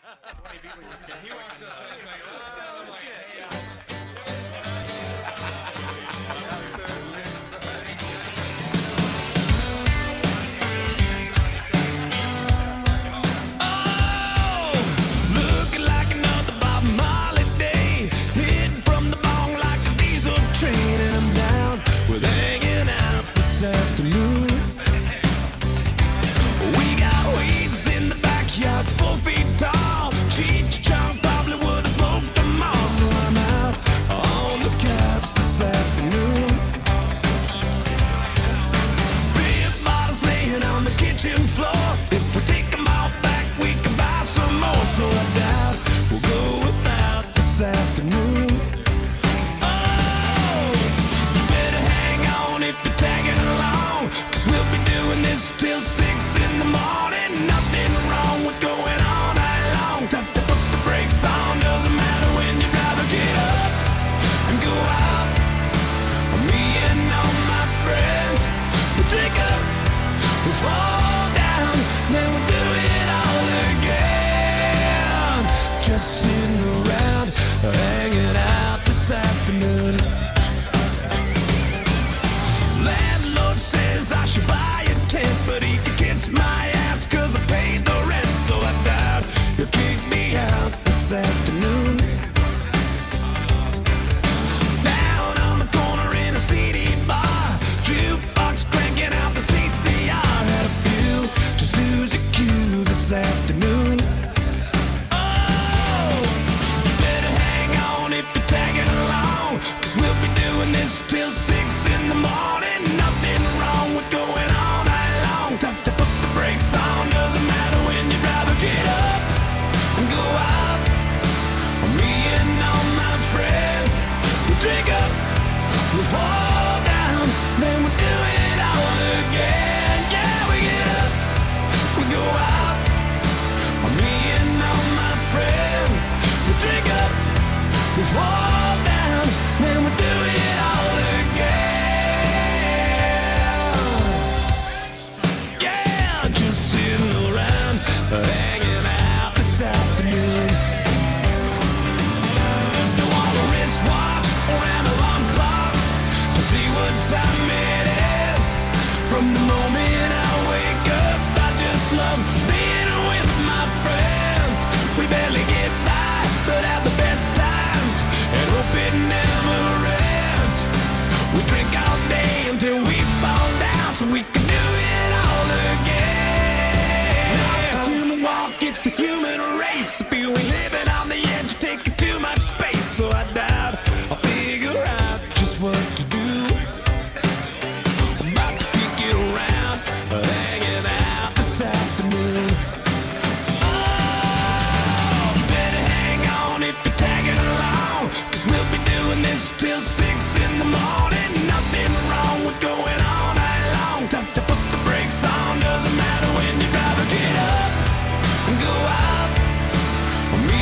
He walks outside and it's like, oh, I'm like, hey, Looking like another Bob Marley day, hitting from the bong like a diesel train, and I'm down with hanging out this afternoon. We got weeds in the backyard, 4 feet tall. Cheech Chong probably would have smoked them all, so I'm out on the couch this afternoon. Beer bottles laying on the kitchen floor. If we take them all back, we can buy some more. So I doubt we'll go without this afternoon. Oh, you better hang on if you're tagging along, 'cause we'll be doing this till 6 in the morning. Nothing wrong with going all night long. Tough to put the brakes on, doesn't matter when you rather get up and go out. Me and all my friends, we drink up, we fall down, then we'll do it all again. Just sitting around, hanging out this afternoon. Landlord says I should buy a tent, but he can kiss my ass 'cause I paid the rent. So I doubt he'll kick me out this afternoon. Down on the corner in a CD bar, jukebox cranking out the CCR. Had a few to Suzy Q this afternoon. Oh, you better hang on if you're tagging along, 'cause we'll be doing this till 6 in the morning. Nothing wrong with going all night long. Tough to put the brakes on, doesn't matter when you'd rather get up and go out. Me and all my friends, we drink up, we fall down, then we do it all again. Yeah, we get up, we go out. Me and all my friends, we drink up, we fall down, then we do it all again. Yeah, just sitting around, hanging out this afternoon. Don't want a wristwatch or an alarm clock to see what time it is. From the moment I wake up, I just love being with my friends. We barely get by, but have the best times, and hope it never ends. We drink all day until we fall down, so we can do it all again. Not a human walk, it's the human race. If you ain't living on the edge, you're taking too much space. So I doubt I'll figure out just what to do. I'm about to kick you around, hanging out this afternoon. Oh, you better hang on if you're tagging along, 'cause we'll be doing this till 6 in the morning. Nothing wrong with going all night long. Tough to put the brakes on, doesn't matter when you'd rather get up and go out. Me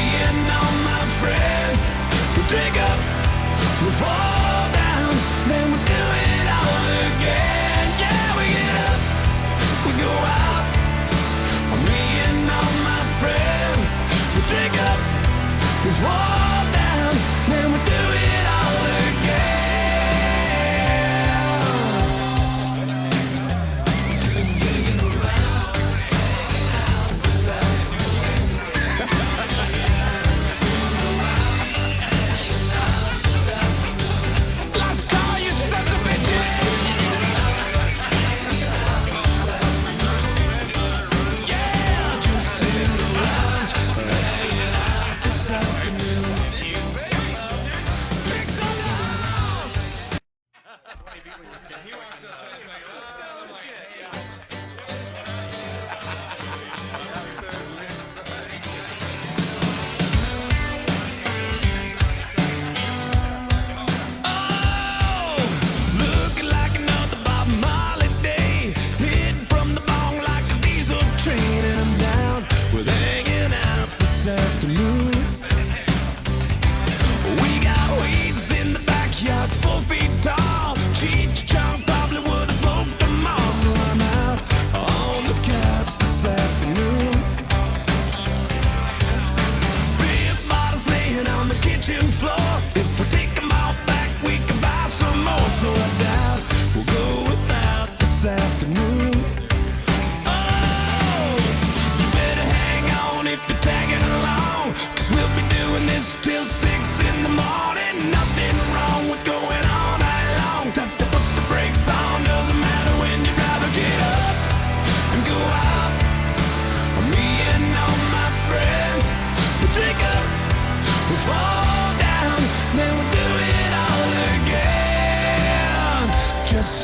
just